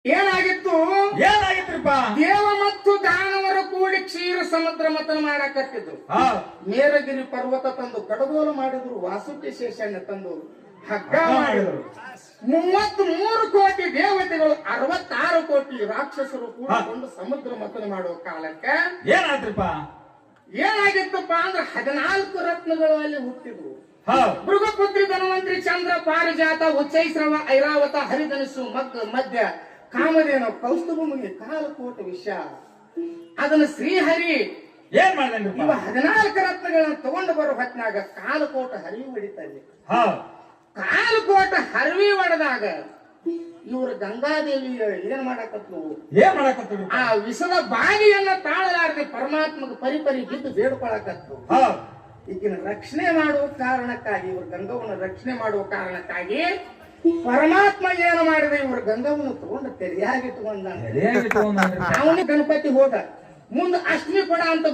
ಏನಾಗಿತ್ತು ಏನಾಗಿತ್ರಿಪ್ಪ? ದೇವ ಮತ್ತು ದಾನವರ ಕೂಡಿ ಕ್ಷೀರ ಸಮುದ್ರ ಮತನ ಮಾಡಾಕತ್ತಿದ್ರು. ಮೇರಗಿರಿ ಪರ್ವತ ತಂದು ಕಡಗೋಲು ಮಾಡಿದ್ರು, ವಾಸುಕಿ ಶೇಷಣ್ಣ ತಂದು ಹಗ್ಗ ಮಾಡಿದ್ರು. 33 ಕೋಟಿ ದೇವತೆಗಳು 66 ಕೋಟಿ ರಾಕ್ಷಸರು ಕೂಡಿಕೊಂಡು ಸಮುದ್ರ ಮತನ ಮಾಡುವ ಕಾಲಕ್ಕೆ ಏನಾದ್ರಿಪ್ಪ? ಏನಾಗಿತ್ತಪ್ಪ ಅಂದ್ರೆ 14 ರತ್ನಗಳು ಅಲ್ಲಿ ಹುಟ್ಟಿದ್ವು. ಮೃಗಪುತ್ರಿ, ಧನ್ವಂತರಿ, ಚಂದ್ರ, ಪಾರಿಜಾತ, ಉಚ್ಚೈಸ್ರವ, ಐರಾವತ, ಹರಿಧನಸ್ಸು, ಮಧ್ಯ ಕಾಮಧೇನು, ಕೌಸ್ತುಭಮುನಿ, ಕಾಲಕೋಟ ವಿಷ. ಅದನ್ನ ಶ್ರೀಹರಿ ಏನ್ ಮಾಡ್ದೇನ್ರಿಪ್ಪ? ಇವ 14 ರತ್ನಗಳನ್ನ ತಗೊಂಡು ಬರೋ ಹೊತ್ನಾಗ ಕಾಲಕೋಟ ಹರಿವಿ ಹೊಡಿತಾರೆ. ಕಾಲಕೋಟ ಹರಿವಿ ಹೊಡೆದಾಗ ಇವ್ರ ಗಂಗಾದೇವಿ ಏನ್ ಮಾಡಾಕತ್ಲು? ಏನ್ ಮಾಡಾಕತ್ರು? ಆ ವಿಷದ ಬಾವಿಯನ್ನ ತಾಳಲಾರದೆ ಪರಮಾತ್ಮಗೆ ಪರಿಪರಿ ಬಿದ್ದು ಬೇಡ್ಕೊಳಕತ್ತು. ಈಗಿನ ರಕ್ಷಣೆ ಮಾಡುವ ಕಾರಣಕ್ಕಾಗಿ, ಇವ್ರ ಗಂಗವನ್ನ ರಕ್ಷಣೆ ಮಾಡುವ ಕಾರಣಕ್ಕಾಗಿ ಪರಮಾತ್ಮ ಏನು ಮಾಡಿದ? ಇವ್ರ ಗಂಗವನ್ನು ತಗೊಂಡು ತೆರೆಯಾಗಿಟ್ಟುಕೊಂಡ. ಅವನಿಗೆ ಗಣಪತಿ ಹೋದ. ಮುಂದೆ ಅಷ್ಟಮಿ ಕೊಡ ಅಂತ